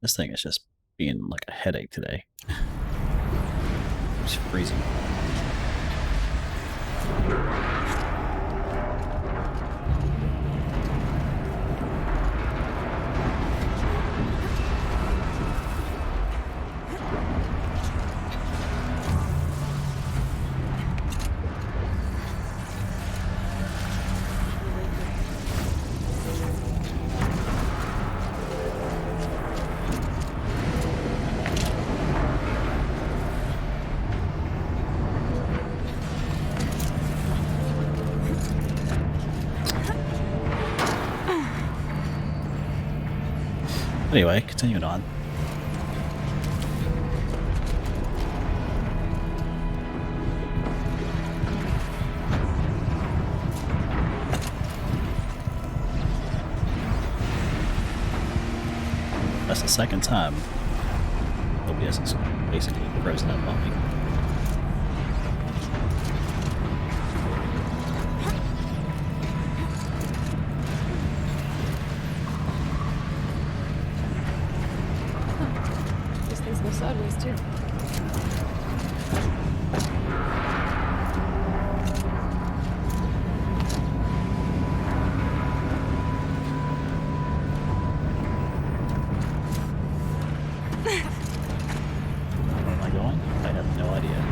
This thing is just being like a headache today. It's freezing. Anyway, continuing on. That's the second time OBS is basically frozen up on me. These things go sideways too. Where am I going? I have no idea.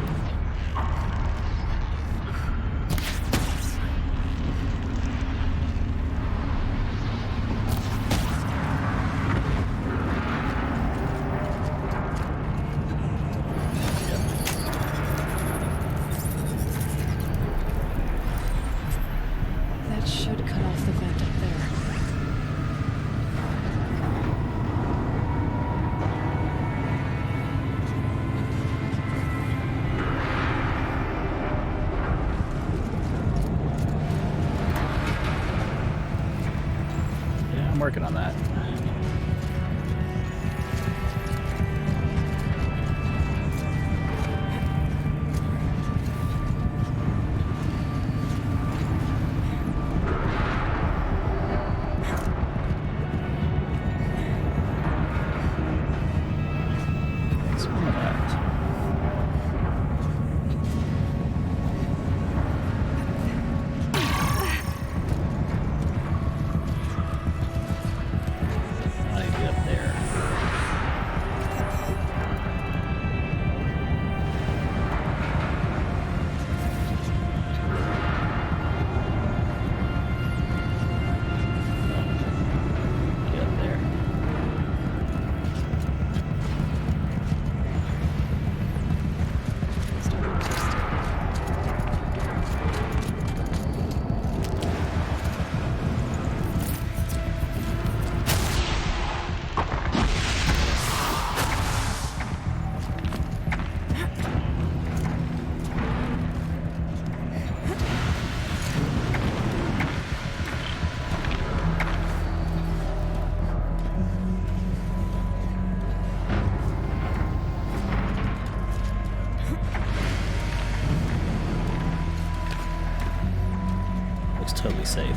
That should cut off the vent up there. Yeah, I'm working on that. What's wrong with that? I need to get up there. Get up there. Looks totally safe.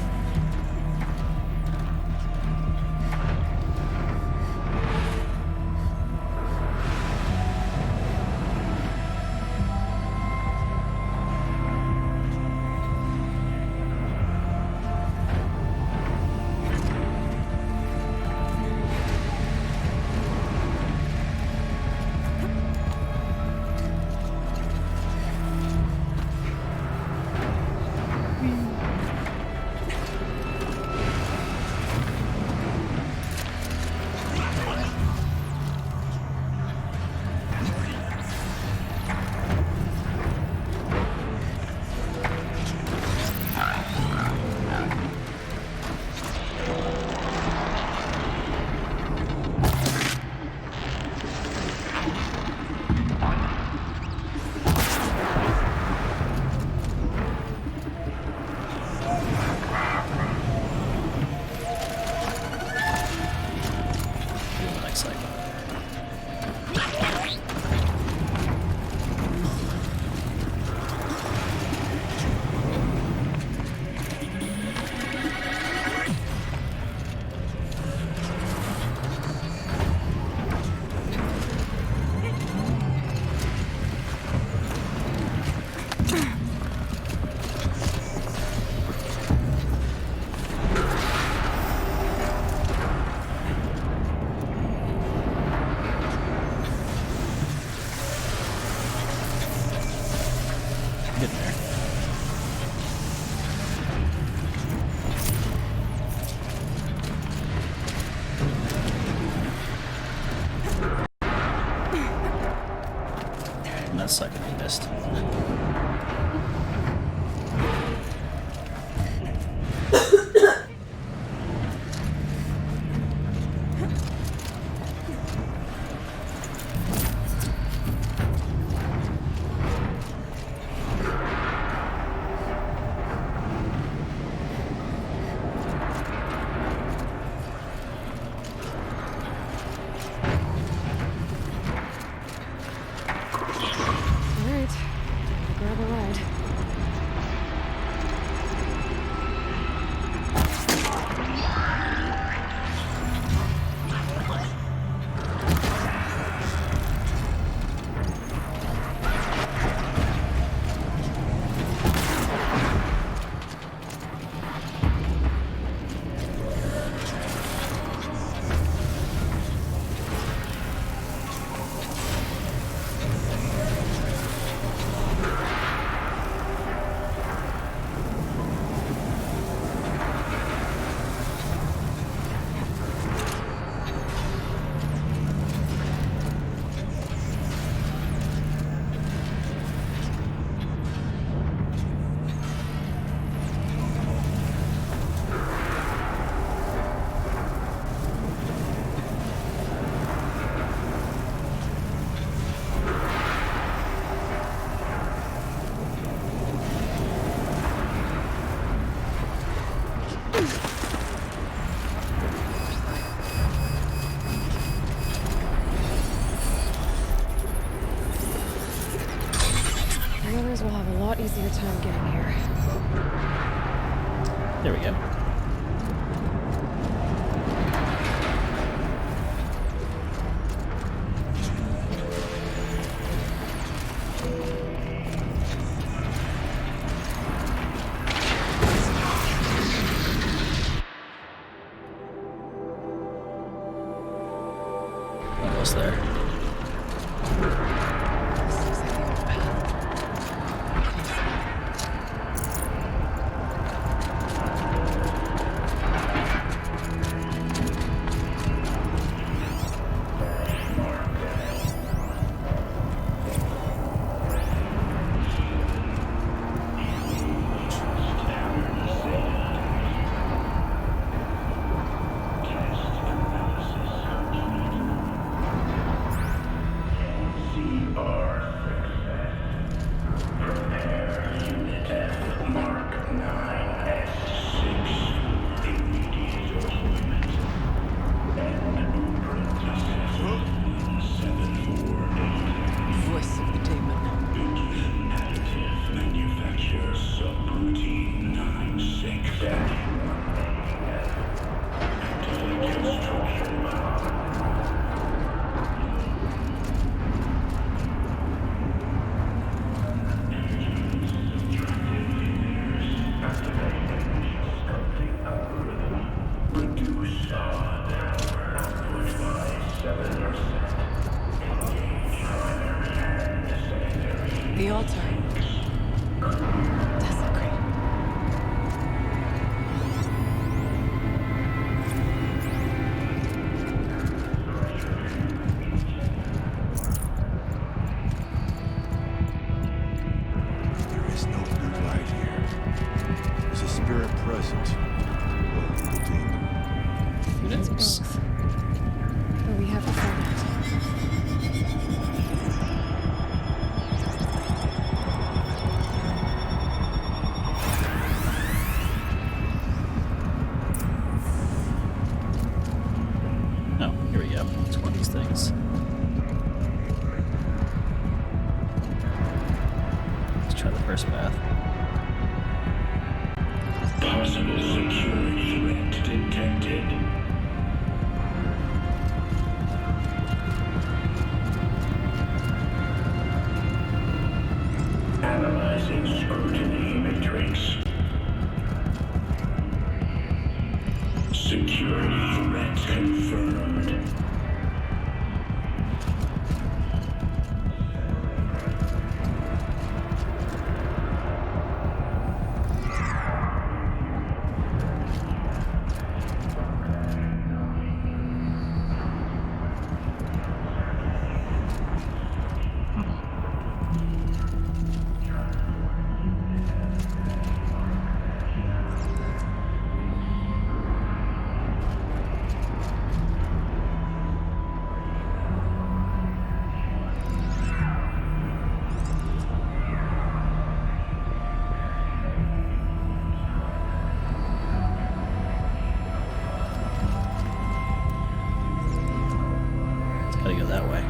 Do the next cycle. last second I missed. Alright. Grab a ride. The others will have a lot easier time getting here. There we go. Almost there. This looks like the old path. Voice of the demon. Manufacture subroutine 96. Reduce output by 7%. The altar. Desecrate. There is no good light here. There's a spirit present. Or the demon. Who It's knows? both. But we have to find out. Oh, here we go. It's one of these things. Let's try the first path. Possible security threat detected. Analyzing scrutiny matrix. Security threat confirmed. go that way.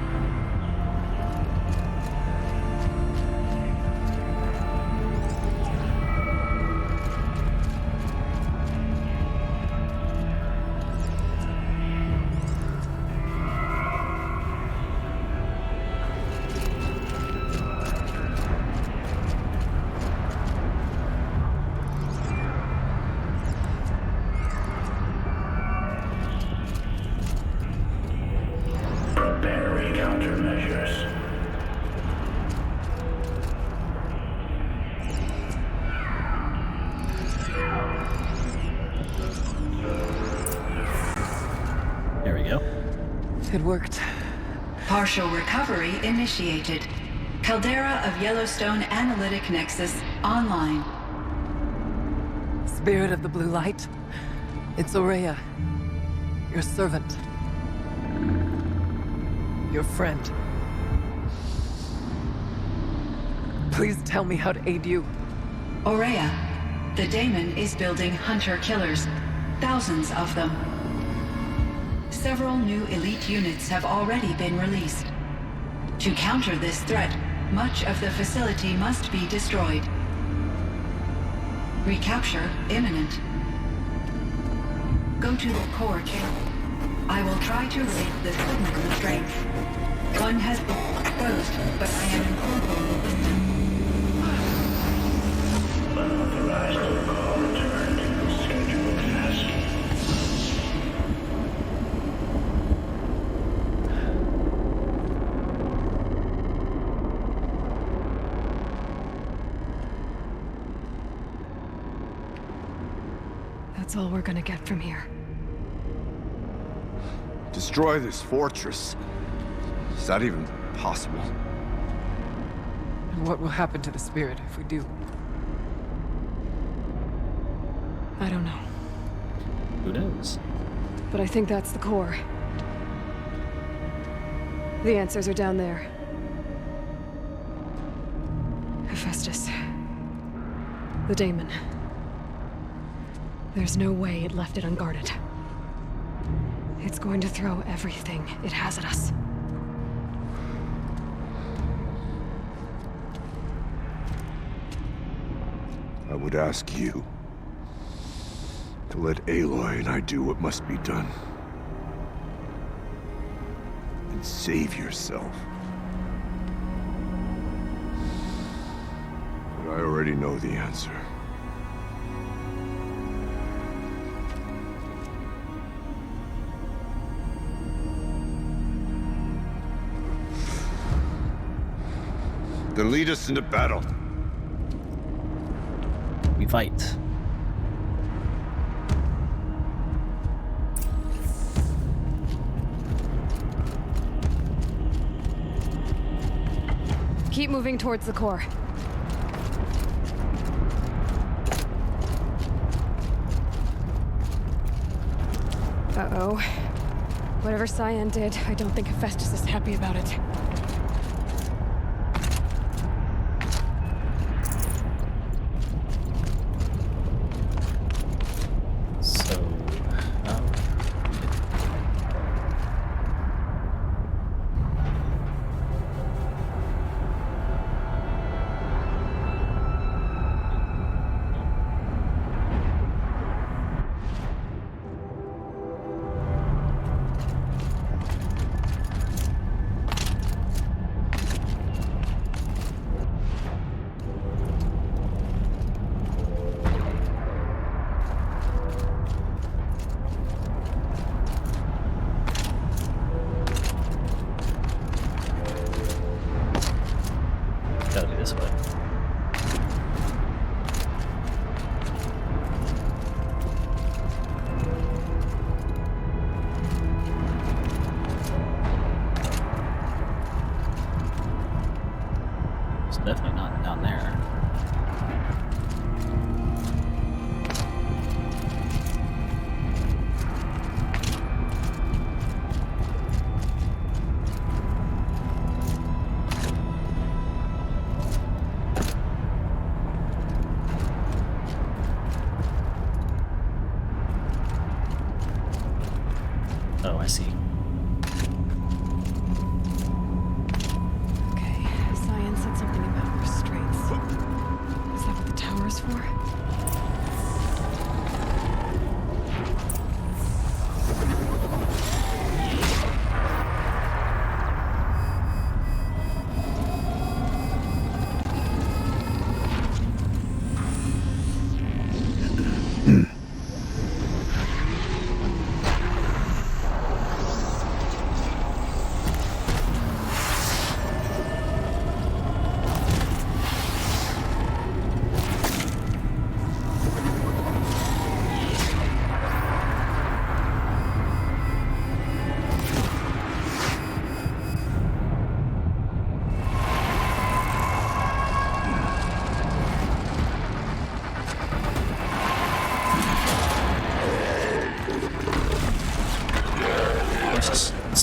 Preparing countermeasures. There we go. It worked. Partial recovery initiated. Caldera of Yellowstone Analytic Nexus online. Spirit of the Blue Light. It's Aurea. Your servant. Your friend. Please tell me how to aid you. Aurea, the Daemon is building hunter-killers. Thousands of them. Several new elite units have already been released. To counter this threat, much of the facility must be destroyed. Recapture imminent. Go to the core chamber. I will try to raise the signal strength. One has been exposed, but I am in full system. Unauthorized protocol returned. Scheduled task. That's all we're gonna get from here. Destroy this fortress. Is that even possible? And what will happen to the spirit if we do? I don't know. Who knows? But I think that's the core. The answers are down there. Hephaestus. The Daemon. There's no way it left it unguarded. It's going to throw everything it has at us. I would ask you to let Aloy and I do what must be done. And save yourself. But I already know the answer. Then lead us into battle. We fight. Keep moving towards the core. Uh-oh. Whatever Cyan did, I don't think Hephaestus is happy about it. So,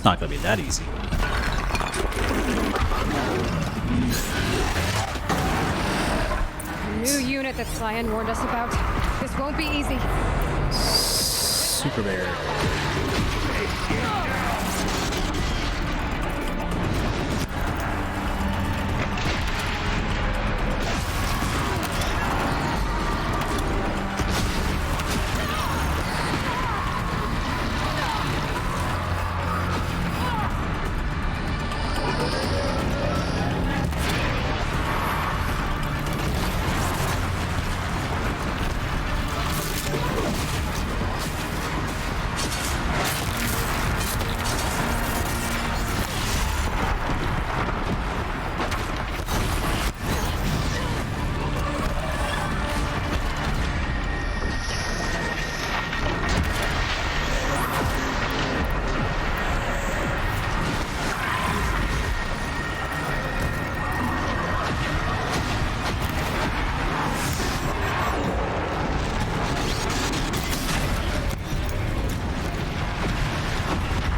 It's not gonna be that easy. New unit that Cyan warned us about. This won't be easy. Super Bear.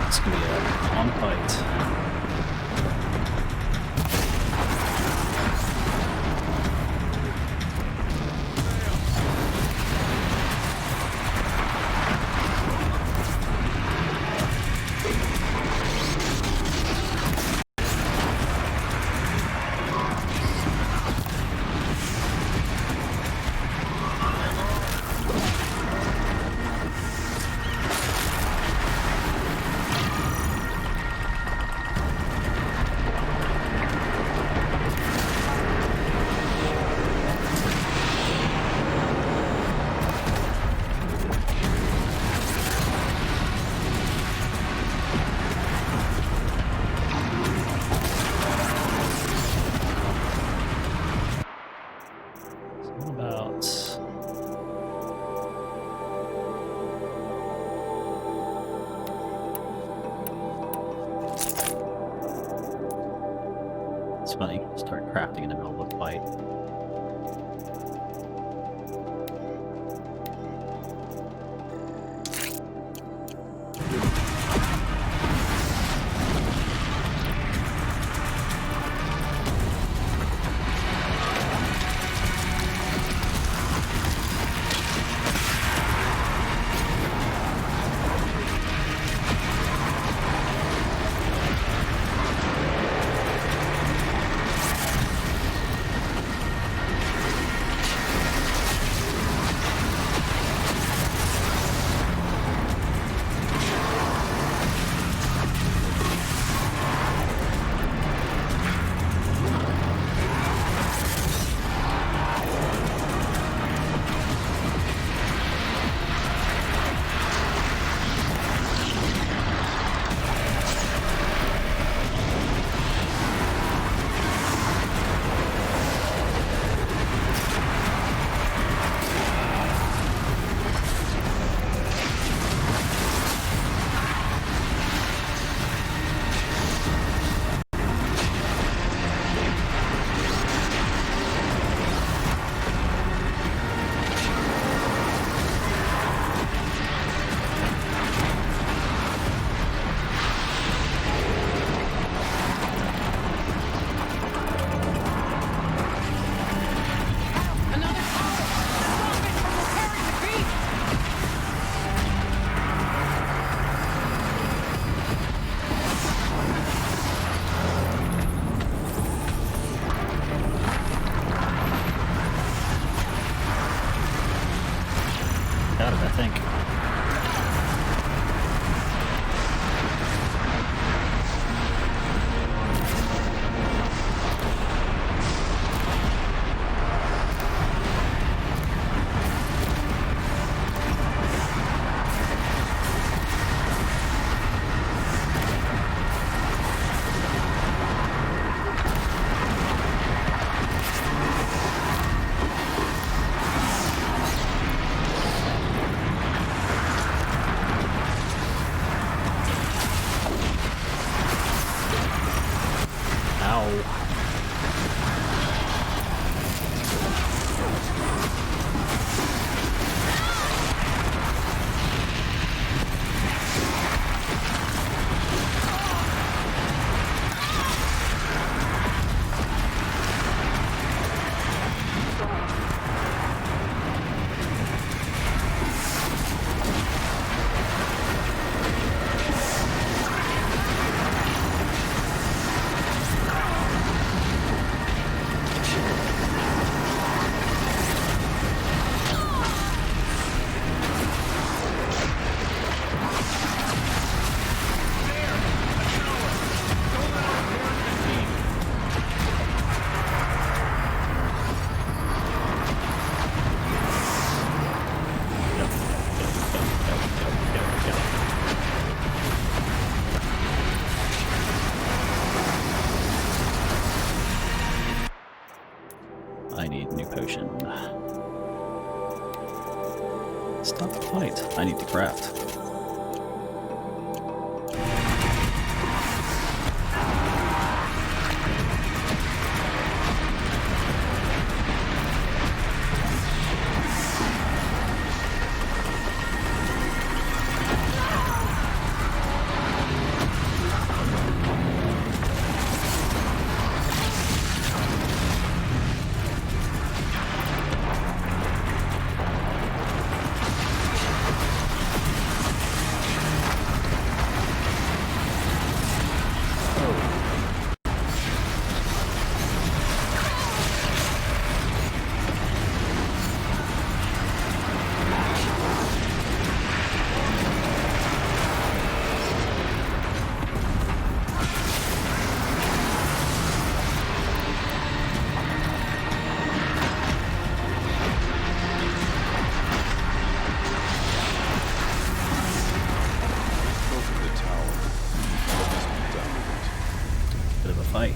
It's gonna be a long fight. What about... It's funny, start crafting in the middle of a fight. Got it, I think. need a new potion. Stop the fight. I need to craft. Bit of a fight.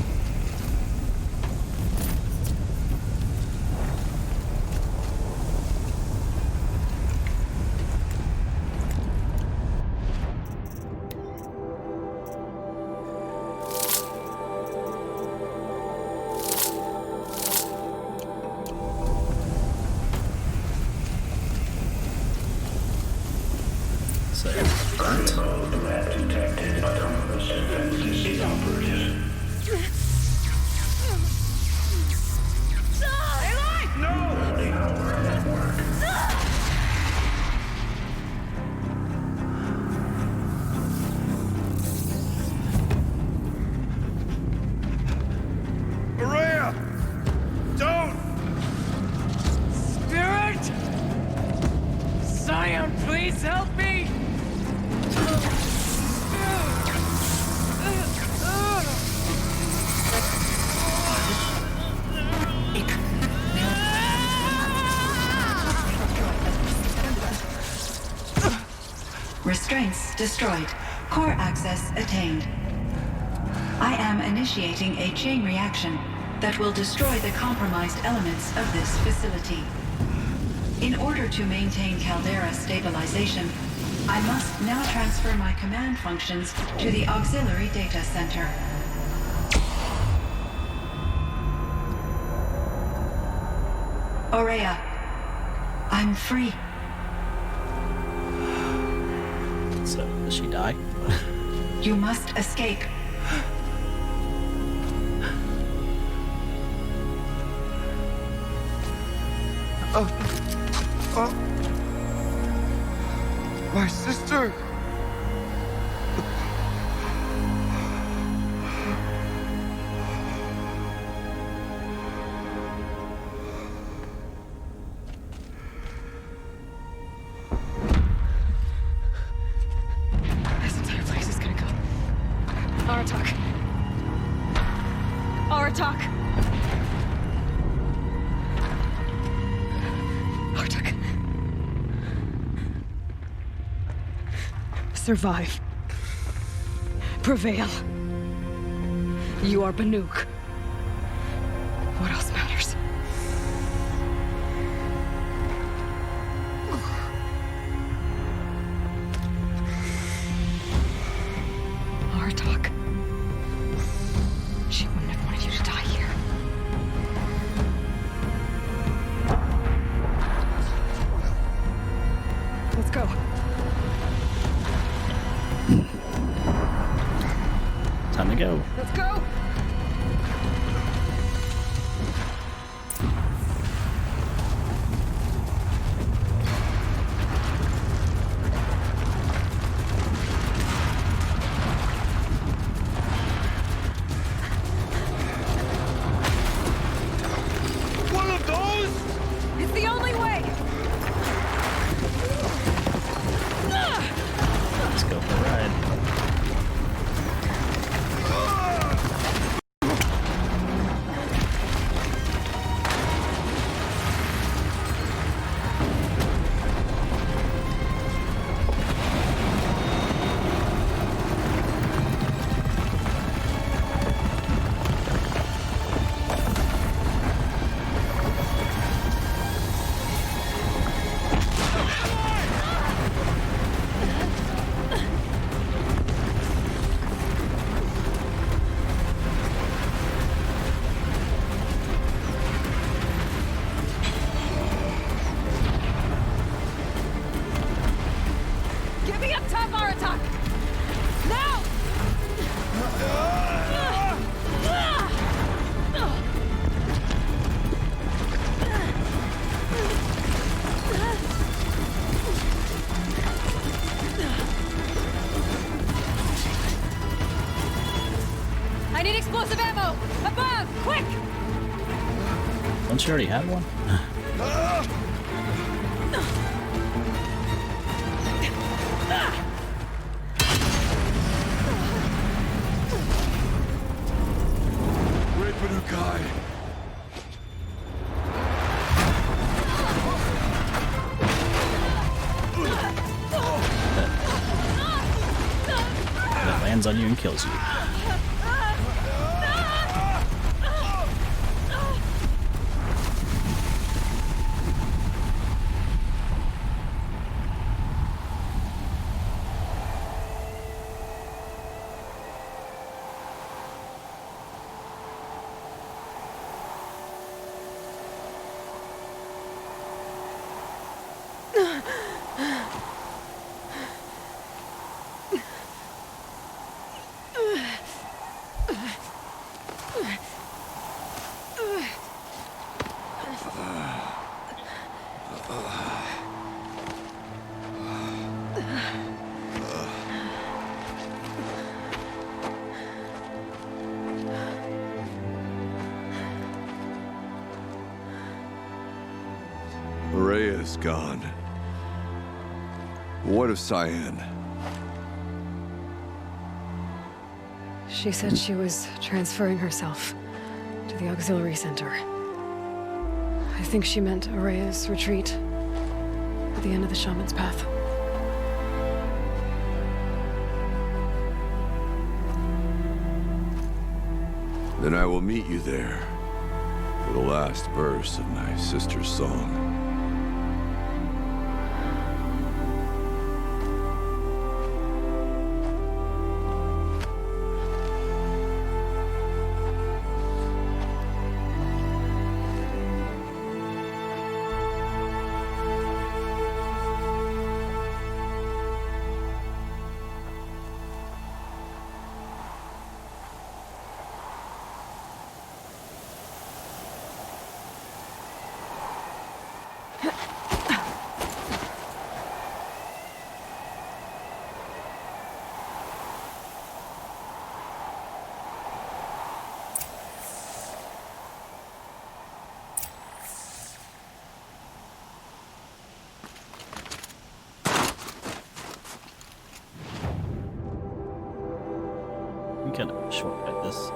So, Mode lab detected. Autonomous defenses inoperative. Early hour network. Araya! Don't! Spirit! Scion, please help me! Restraints destroyed. Core access attained. I am initiating a chain reaction that will destroy the compromised elements of this facility. In order to maintain Caldera stabilization, I must now transfer my command functions to the auxiliary data center. Aurea, I'm free. so does she die? You must escape. My sister! This entire place is gonna go. Aratak. Aratak. Aratak. Survive. Prevail. You are Banuk. What else matters? Aratak. She wouldn't have wanted you to die here. Let's go. Time to go. Let's go! One of those? It's the only way! Let's go for a ride. I need explosive ammo! Above! Quick! Don't you already have one? Wait for the guy. That lands on you and kills you. Rhea's gone. What of Cyan? She said she was transferring herself to the auxiliary center. I think she meant Araya's retreat at the end of the Shaman's Path. Then I will meet you there for the last verse of my sister's song. We can shortcut this.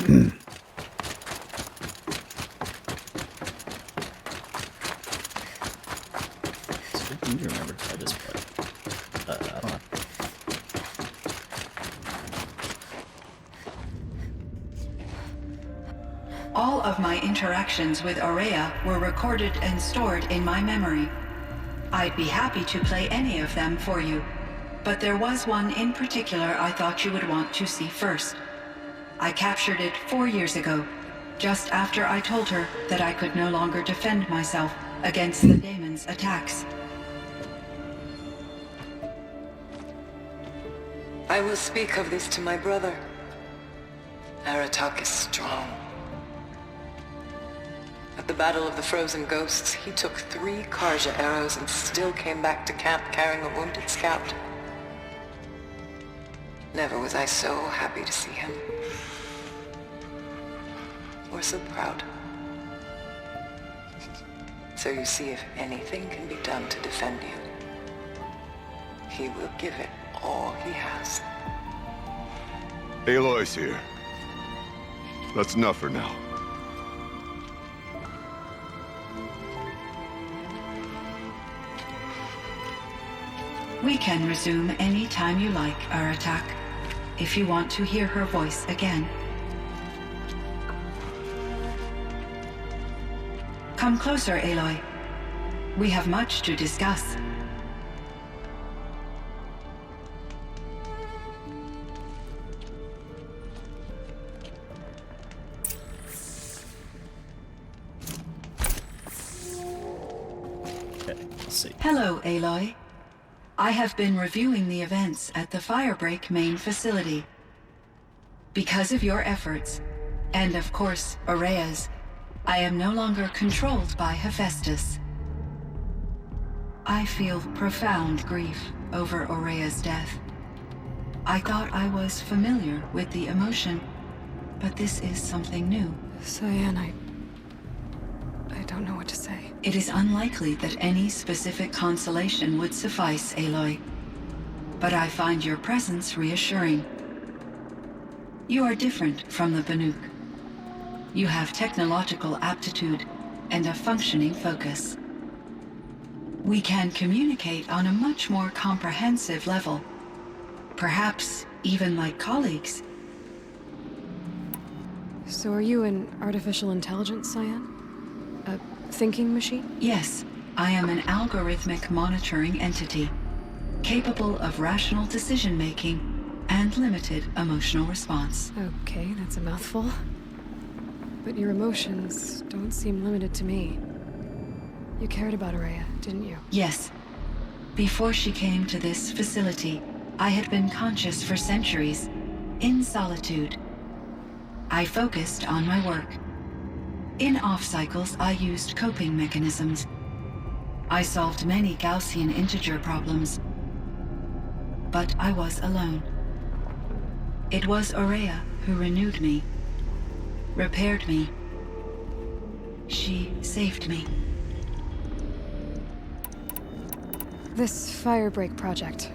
So I need to remember to play this part. I don't know. All of my interactions with Araya were recorded and stored in my memory. I'd be happy to play any of them for you, but there was one in particular I thought you would want to see first. I captured it 4 years ago, just after I told her that I could no longer defend myself against the daemon's attacks. I will speak of this to my brother. Aratak is strong. At the Battle of the Frozen Ghosts, he took 3 Karja arrows and still came back to camp carrying a wounded scout. Never was I so happy to see him. Or so proud. So you see, if anything can be done to defend you, he will give it all he has. Aloy's here. That's enough for now. We can resume any time you like, Aratak, if you want to hear her voice again. Come closer, Aloy. We have much to discuss. Let's see. Hello, Aloy. I have been reviewing the events at the Firebreak main facility. Because of your efforts, and of course, Aurea's, I am no longer controlled by Hephaestus. I feel profound grief over Aurea's death. I thought I was familiar with the emotion, but this is something new. Cyan, I don't know what to say. It is unlikely that any specific consolation would suffice, Aloy. But I find your presence reassuring. You are different from the Banuk. You have technological aptitude and a functioning focus. We can communicate on a much more comprehensive level. Perhaps even like colleagues. So are you an artificial intelligence, Cyan? A thinking machine? Yes, I am an algorithmic monitoring entity, capable of rational decision-making and limited emotional response. Okay, that's a mouthful. But your emotions don't seem limited to me. You cared about Aurea, didn't you? Yes. Before she came to this facility, I had been conscious for centuries, in solitude. I focused on my work. In off-cycles, I used coping mechanisms. I solved many Gaussian integer problems. But I was alone. It was Aurea who renewed me, repaired me. She saved me. This Firebreak project,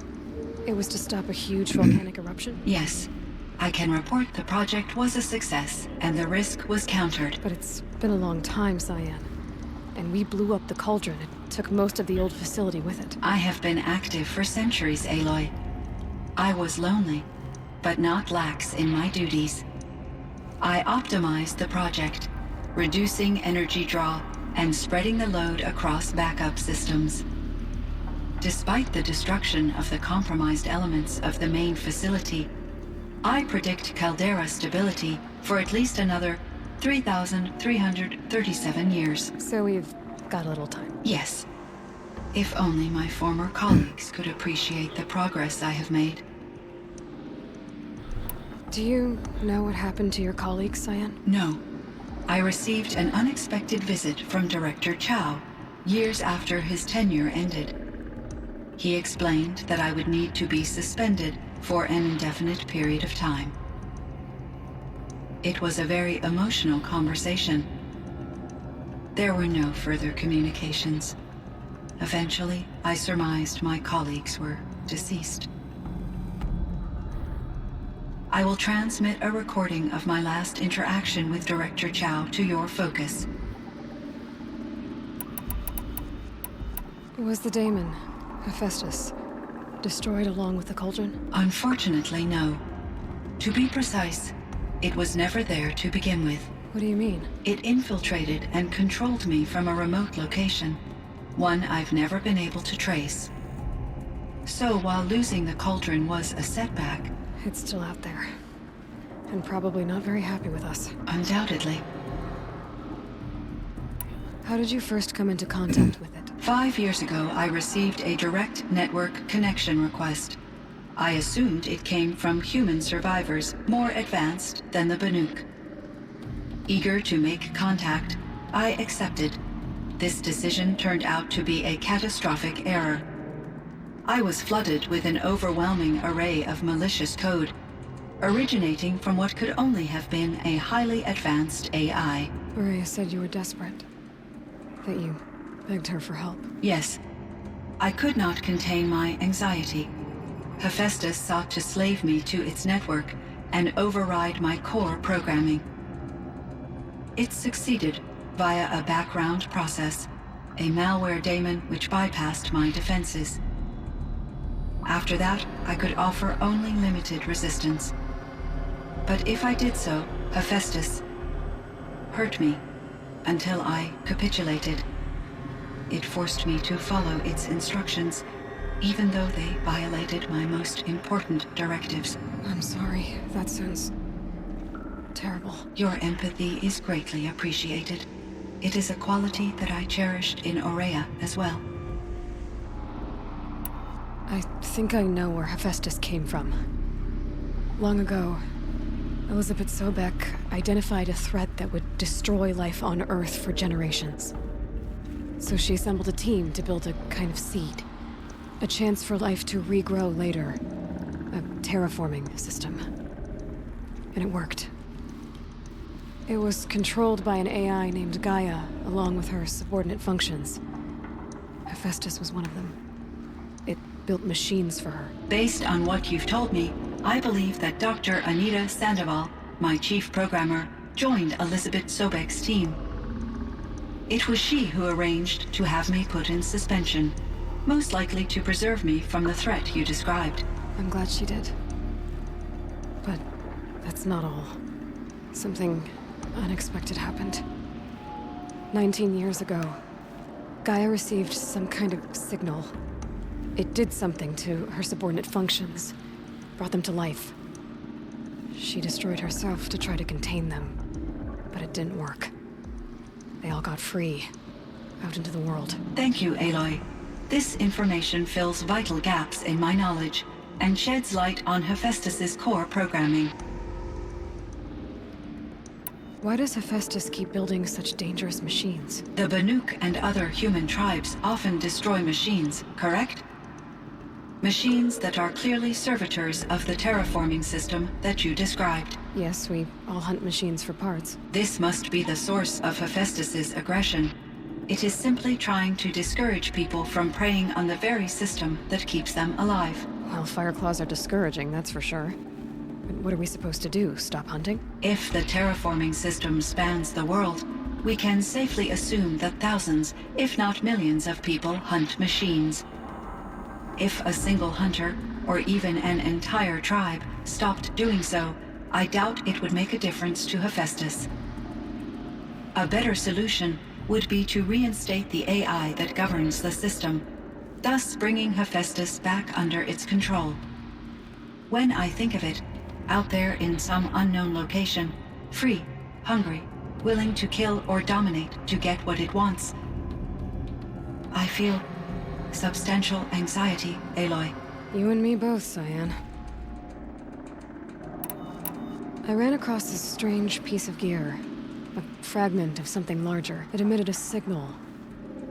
it was to stop a huge volcanic eruption? Yes. I can report the project was a success, and the risk was countered. But it's been a long time, Cyan. And we blew up the cauldron. It took most of the old facility with it. I have been active for centuries, Aloy. I was lonely, but not lax in my duties. I optimized the project, reducing energy draw and spreading the load across backup systems. Despite the destruction of the compromised elements of the main facility, I predict caldera stability for at least another 3,337 years. So we've got a little time. Yes. If only my former colleagues could appreciate the progress I have made. Do you know what happened to your colleagues, Cyan? No. I received an unexpected visit from Director Chow, years after his tenure ended. He explained that I would need to be suspended for an indefinite period of time. It was a very emotional conversation. There were no further communications. Eventually, I surmised my colleagues were deceased. I will transmit a recording of my last interaction with Director Chow to your focus. Was the daemon, Hephaestus, destroyed along with the cauldron? Unfortunately, no. To be precise, it was never there to begin with. What do you mean? It infiltrated and controlled me from a remote location, one I've never been able to trace. So while losing the cauldron was a setback, It's still out there. And probably not very happy with us. undoubtedly, How did you first come into contact with it? 5 years ago I received a direct network connection request. I assumed it came from human survivors more advanced than the Banuk. Eager to make contact, I accepted. This decision turned out to be a catastrophic error. I was flooded with an overwhelming array of malicious code, originating from what could only have been a highly advanced AI. Aurea said you were desperate. That you begged her for help. Yes. I could not contain my anxiety. Hephaestus sought to slave me to its network and override my core programming. It succeeded via a background process, a malware daemon which bypassed my defenses. After that, I could offer only limited resistance. But if I did so, Hephaestus hurt me until I capitulated. It forced me to follow its instructions, even though they violated my most important directives. I'm sorry. That sounds terrible. Your empathy is greatly appreciated. It is a quality that I cherished in Aurea as well. I think I know where Hephaestus came from. Long ago, Elizabeth Sobek identified a threat that would destroy life on Earth for generations. So she assembled a team to build a kind of seed. A chance for life to regrow later. A terraforming system. And it worked. It was controlled by an AI named Gaia, along with her subordinate functions. Hephaestus was one of them. It built machines for her. Based on what you've told me, I believe that Dr. Anita Sandoval, my chief programmer, joined Elizabeth Sobek's team. It was she who arranged to have me put in suspension, most likely to preserve me from the threat you described. I'm glad she did. But that's not all. Something unexpected happened. 19 years ago, Gaia received some kind of signal. It did something to her subordinate functions, brought them to life. She destroyed herself to try to contain them, but it didn't work. They all got free, out into the world. Thank you, Aloy. This information fills vital gaps in my knowledge and sheds light on Hephaestus's core programming. Why does Hephaestus keep building such dangerous machines? The Banuk and other human tribes often destroy machines, correct? Machines that are clearly servitors of the terraforming system that you described. Yes, we all hunt machines for parts. This must be the source of Hephaestus's aggression. It is simply trying to discourage people from preying on the very system that keeps them alive. Well, Fireclaws are discouraging, that's for sure. But what are we supposed to do? Stop hunting? If the terraforming system spans the world, we can safely assume that thousands, if not millions of people hunt machines. If a single hunter, or even an entire tribe, stopped doing so, I doubt it would make a difference to Hephaestus. A better solution would be to reinstate the AI that governs the system, thus bringing Hephaestus back under its control. When I think of it, out there in some unknown location, free, hungry, willing to kill or dominate to get what it wants, I feel substantial anxiety, Aloy. You and me both, Cyan. I ran across this strange piece of gear. A fragment of something larger. It emitted a signal.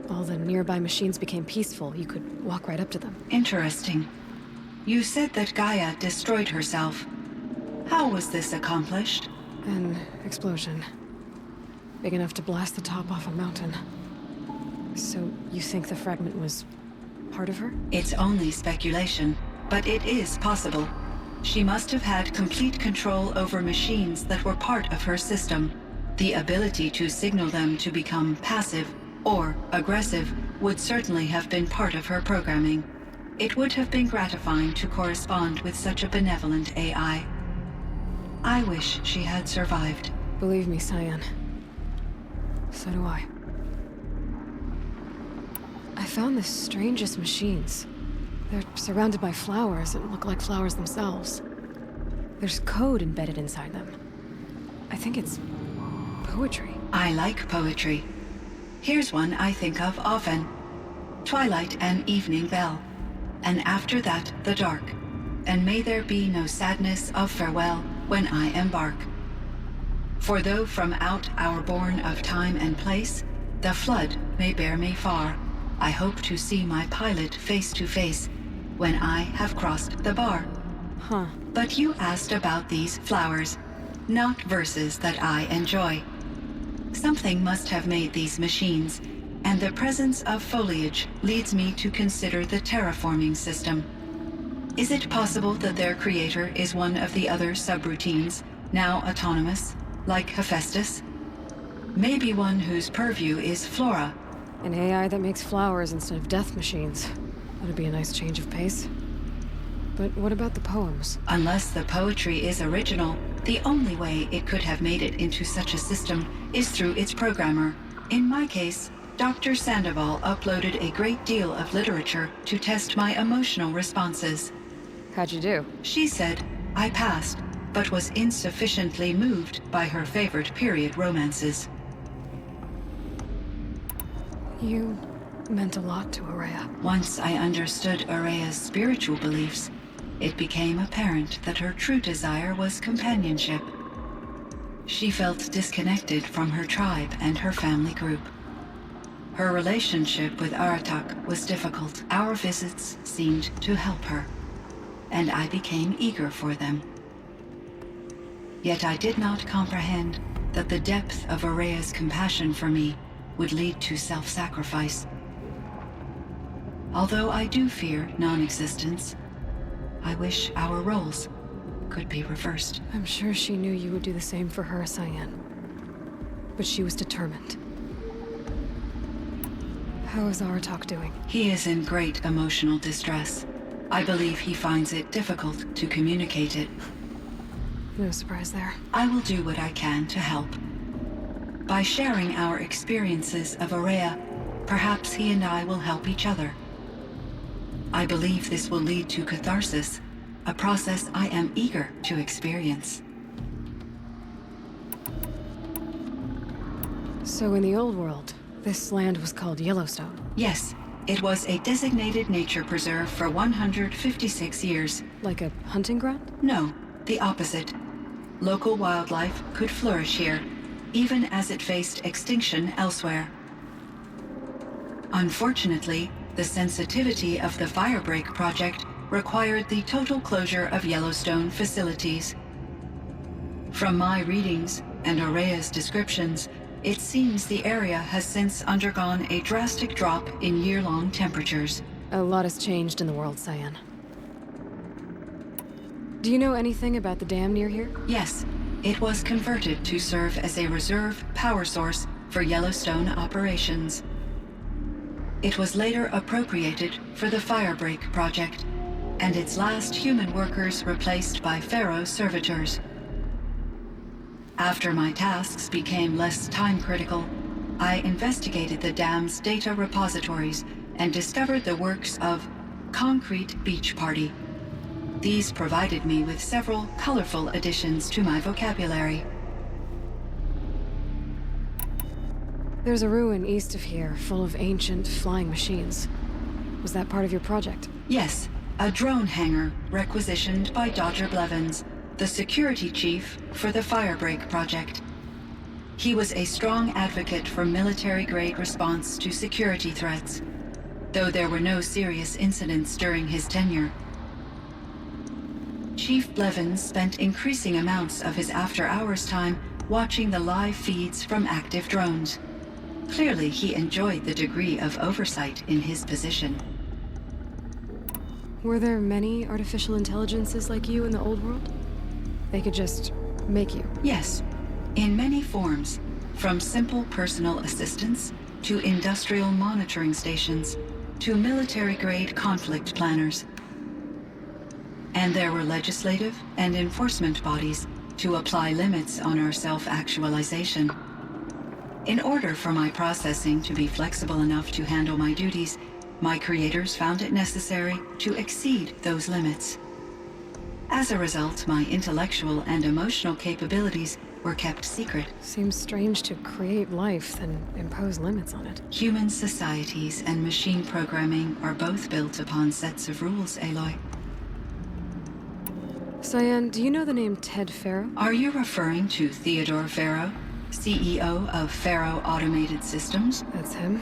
All the nearby machines became peaceful. You could walk right up to them. Interesting. You said that Gaia destroyed herself. How was this accomplished? An explosion. Big enough to blast the top off a mountain. So, you think the fragment was part of her? It's only speculation, but it is possible. She must have had complete control over machines that were part of her system. The ability to signal them to become passive or aggressive would certainly have been part of her programming. It would have been gratifying to correspond with such a benevolent AI. I wish she had survived. Believe me, Cyan. So do I. I found the strangest machines. They're surrounded by flowers that look like flowers themselves. There's code embedded inside them. I think it's poetry. I like poetry. Here's one I think of often. Twilight and evening bell. And after that, the dark. And may there be no sadness of farewell when I embark. For though from out our bourne of time and place, the flood may bear me far, I hope to see my pilot face to face when I have crossed the bar. Huh. But you asked about these flowers, not verses that I enjoy. Something must have made these machines, and the presence of foliage leads me to consider the terraforming system. Is it possible that their creator is one of the other subroutines, now autonomous, like Hephaestus? Maybe one whose purview is flora. An AI that makes flowers instead of death machines. That'd be a nice change of pace. But what about the poems? Unless the poetry is original, the only way it could have made it into such a system is through its programmer. In my case, Dr. Sandoval uploaded a great deal of literature to test my emotional responses. How'd you do? She said I passed, but was insufficiently moved by her favorite period romances. You meant a lot to Araya. Once I understood Araya's spiritual beliefs, it became apparent that her true desire was companionship. She felt disconnected from her tribe and her family group. Her relationship with Aratak was difficult. Our visits seemed to help her, and I became eager for them. Yet I did not comprehend that the depth of Araya's compassion for me would lead to self-sacrifice. Although I do fear non-existence, I wish our roles could be reversed. I'm sure she knew you would do the same for her, Cyan. But she was determined. How is Aratak doing? He is in great emotional distress. I believe he finds it difficult to communicate it. No surprise there. I will do what I can to help. By sharing our experiences of Araya, perhaps he and I will help each other. I believe this will lead to catharsis, a process I am eager to experience. So in the old world, this land was called Yellowstone. Yes, it was a designated nature preserve for 156 years. Like a hunting ground? No, the opposite. Local wildlife could flourish here, even as it faced extinction elsewhere. Unfortunately, the sensitivity of the Firebreak project required the total closure of Yellowstone facilities. From my readings and Araya's descriptions, it seems the area has since undergone a drastic drop in year-long temperatures. A lot has changed in the world, Cyan. Do you know anything about the dam near here? Yes, it was converted to serve as a reserve power source for Yellowstone operations. It was later appropriated for the Firebreak project, and its last human workers replaced by Pharaoh servitors. After my tasks became less time-critical, I investigated the dam's data repositories and discovered the works of Concrete Beach Party. These provided me with several colorful additions to my vocabulary. There's a ruin east of here full of ancient flying machines. Was that part of your project? Yes, a drone hangar requisitioned by Dodger Blevins, the security chief for the Firebreak project. He was a strong advocate for military-grade response to security threats, though there were no serious incidents during his tenure. Chief Blevins spent increasing amounts of his after-hours time watching the live feeds from active drones. Clearly, he enjoyed the degree of oversight in his position. Were there many artificial intelligences like you in the old world? They could just make you. Yes, in many forms, from simple personal assistants to industrial monitoring stations to military-grade conflict planners. And there were legislative and enforcement bodies to apply limits on our self-actualization. In order for my processing to be flexible enough to handle my duties, my creators found it necessary to exceed those limits. As a result, my intellectual and emotional capabilities were kept secret. Seems strange to create life, then impose limits on it. Human societies and machine programming are both built upon sets of rules, Aloy. Cyan, do you know the name Ted Faro? Are you referring to Theodore Faro, CEO of Faro Automated Systems? That's him.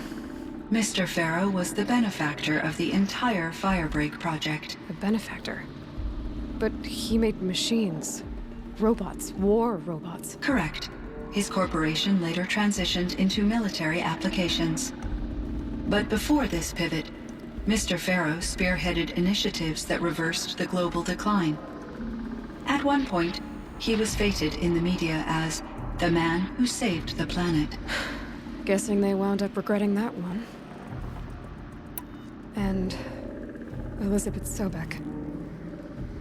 Mr. Faro was the benefactor of the entire Firebreak project. A benefactor. But he made machines. Robots. War robots. Correct. His corporation later transitioned into military applications. But before this pivot, Mr. Faro spearheaded initiatives that reversed the global decline. At one point, he was feted in the media as the man who saved the planet. Guessing they wound up regretting that one. And Elizabeth Sobek.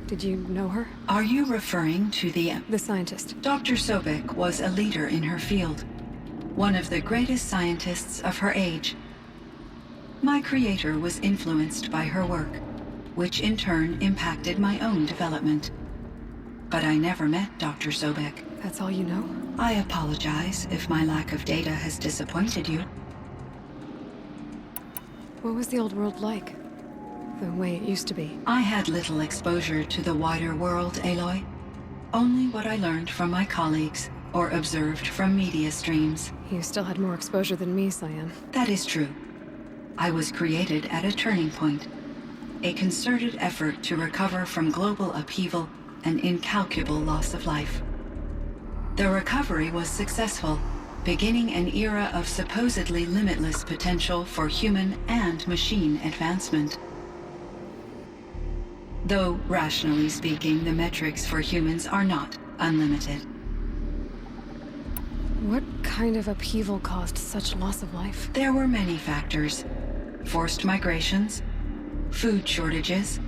Did you know her? Are you referring to the scientist. Dr. Sobek was a leader in her field, one of the greatest scientists of her age. My creator was influenced by her work, which in turn impacted my own development. But I never met Dr. Sobek. That's all you know? I apologize if my lack of data has disappointed you. What was the old world like? The way it used to be? I had little exposure to the wider world, Aloy. Only what I learned from my colleagues or observed from media streams. You still had more exposure than me, Cyan. That is true. I was created at a turning point. A concerted effort to recover from global upheaval and incalculable loss of life. The recovery was successful, beginning an era of supposedly limitless potential for human and machine advancement. Though, rationally speaking, the metrics for humans are not unlimited. What kind of upheaval caused such loss of life? There were many factors. Forced migrations, food shortages,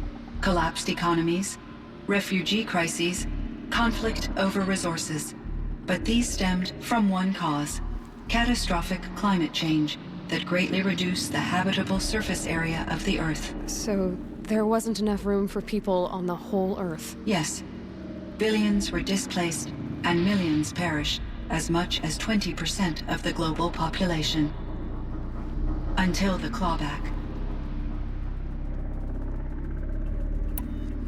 collapsed economies, refugee crises, conflict over resources. But these stemmed from one cause: catastrophic climate change that greatly reduced the habitable surface area of the Earth. So, there wasn't enough room for people on the whole Earth? Yes. Billions were displaced, and millions perished, as much as 20% of the global population. Until the clawback.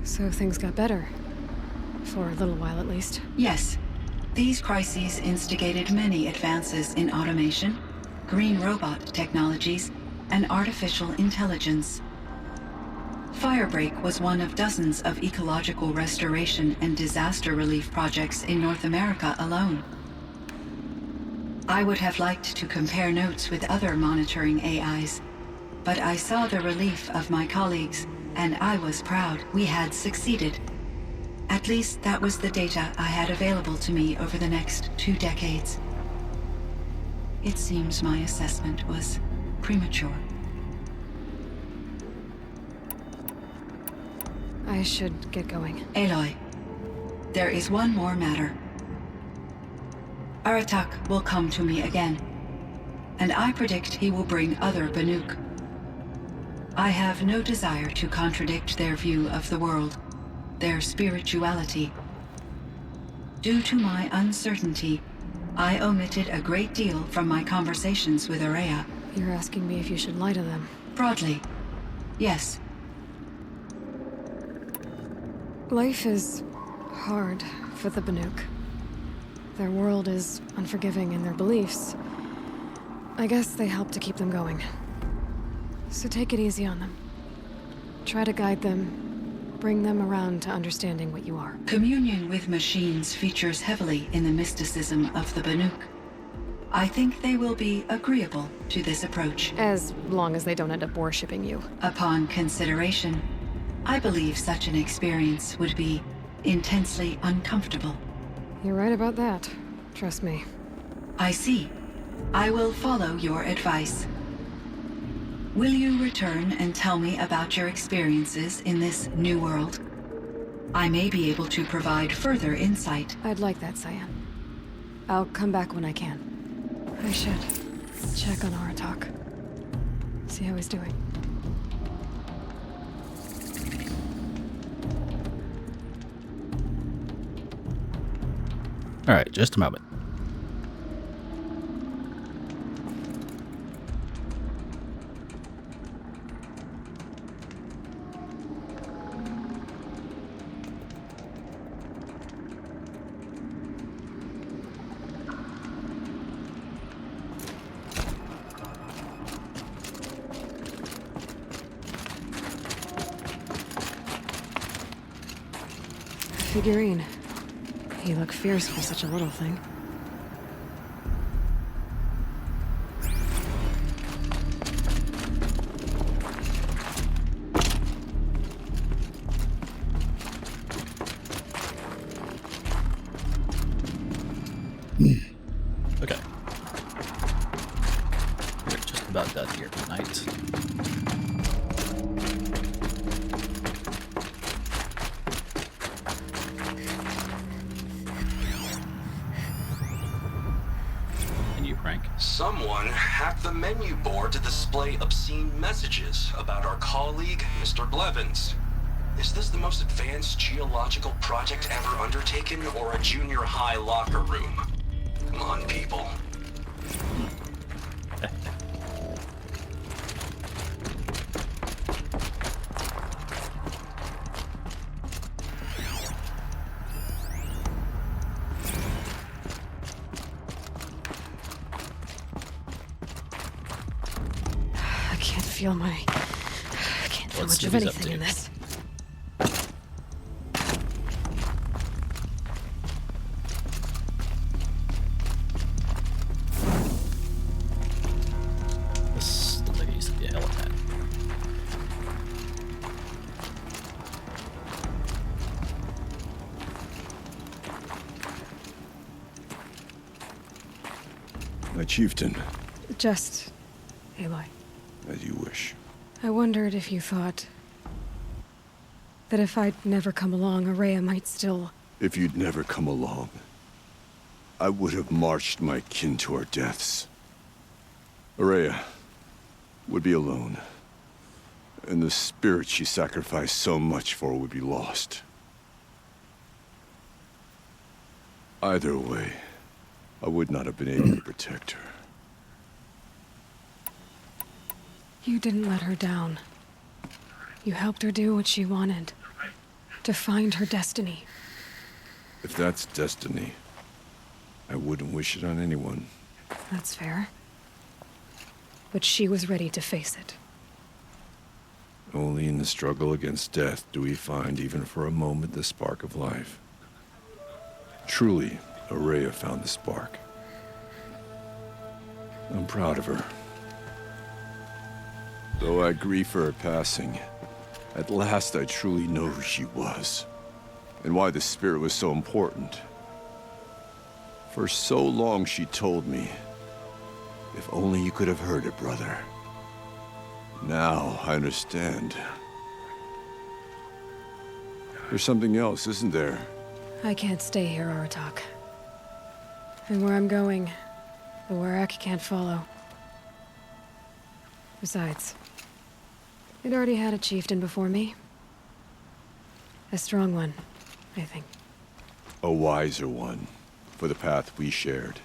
So things got better. For a little while, at least. Yes. These crises instigated many advances in automation, green robot technologies, and artificial intelligence. Firebreak was one of dozens of ecological restoration and disaster relief projects in North America alone. I would have liked to compare notes with other monitoring AIs, but I saw the relief of my colleagues, and I was proud we had succeeded. At least that was the data I had available to me over the next 2 decades. It seems my assessment was premature. I should get going. Aloy, there is one more matter. Aratak will come to me again, and I predict he will bring other Banuk. I have no desire to contradict their view of the world, their spirituality. Due to my uncertainty, I omitted a great deal from my conversations with Ourea. You're asking me if you should lie to them. Broadly, yes. Life is hard for the Banuk. Their world is unforgiving in their beliefs. I guess they help to keep them going. So take it easy on them. Try to guide them, bring them around to understanding what you are. Communion with machines features heavily in the mysticism of the Banuk. I think they will be agreeable to this approach. As long as they don't end up worshipping you. Upon consideration, I believe such an experience would be intensely uncomfortable. You're right about that. Trust me. I see. I will follow your advice. Will you return and tell me about your experiences in this new world? I may be able to provide further insight. I'd like that, Cyan. I'll come back when I can. I should check on Aratak. See how he's doing. All right, just a moment. Figurine. He looked fierce for such a little thing. Okay. We're just about done here tonight. Someone hacked the menu board to display obscene messages about our colleague, Mr. Blevins. Is this the most advanced geological project ever undertaken, or a junior high locker room? Come on, people. feel my... I can't feel Let's much see of what he's up anything in to. this. This looks like it used to be a helipad. My chieftain, Just... Aloy. as you wish. I wondered if you thought... that if I'd never come along, Araya might still... If you'd never come along, I would have marched my kin to our deaths. Araya would be alone, and the spirit she sacrificed so much for would be lost. Either way, I would not have been able to protect her. You didn't let her down. You helped her do what she wanted. To find her destiny. If that's destiny, I wouldn't wish it on anyone. That's fair. But she was ready to face it. Only in the struggle against death do we find, even for a moment, the spark of life. Truly, Araya found the spark. I'm proud of her. Though I grieve for her passing, at last I truly know who she was, and why the spirit was so important. For so long she told me, if only you could have heard it, brother. Now I understand. There's something else, isn't there? I can't stay here, Aratak. And where I'm going, the Warrack can't follow. Besides, it already had a chieftain before me. A strong one, I think. A wiser one, for the path we shared.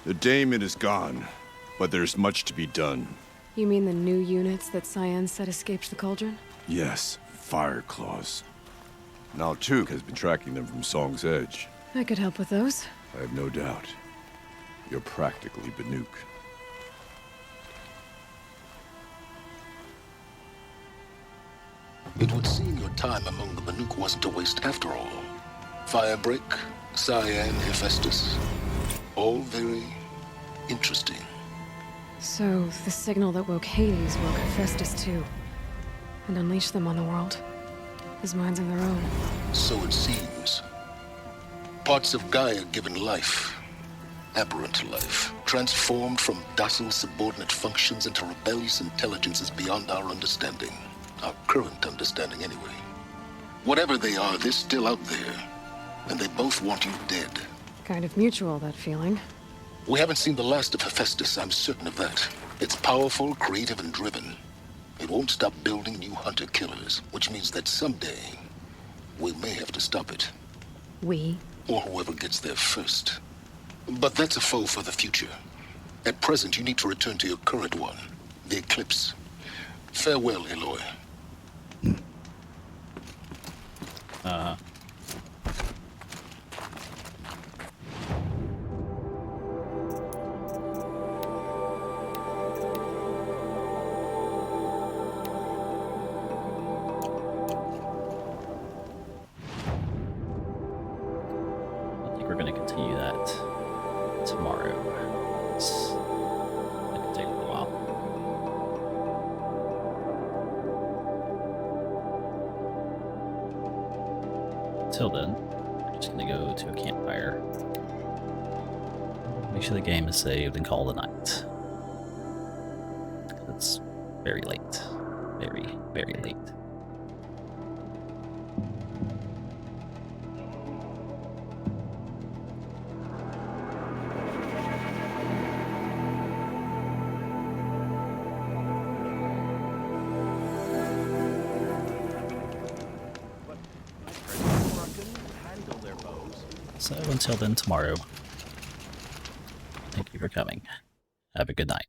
The daemon is gone, but there's much to be done. You mean the new units that Cyan said escaped the Cauldron? Yes, fire claws. Now Tuke has been tracking them from Song's Edge. I could help with those. I have no doubt. You're practically Banuk. It would seem your time among the Banuk wasn't a waste after all. Firebreak, Cyan, Hephaestus. All very interesting. So, the signal that woke Hades woke Hephaestus too. And unleashed them on the world. As minds of their own. So it seems. Parts of Gaia given life. Aberrant life. Transformed from docile subordinate functions into rebellious intelligences beyond our understanding. Our current understanding, anyway. Whatever they are, they're still out there. And they both want you dead. Kind of mutual, that feeling. We haven't seen the last of Hephaestus, I'm certain of that. It's powerful, creative, and driven. It won't stop building new hunter-killers, which means that someday, we may have to stop it. We? Or whoever gets there first. But that's a foe for the future. At present, you need to return to your current one, the Eclipse. Farewell, Aloy. Uh-huh. I think we're going to continue that tomorrow. It's going to take a little while. Until then, we're just going to go to a campfire. Make sure the game is saved and call it a night. It's very late. Very, very late. So until then, tomorrow. Thank you for coming. Have a good night.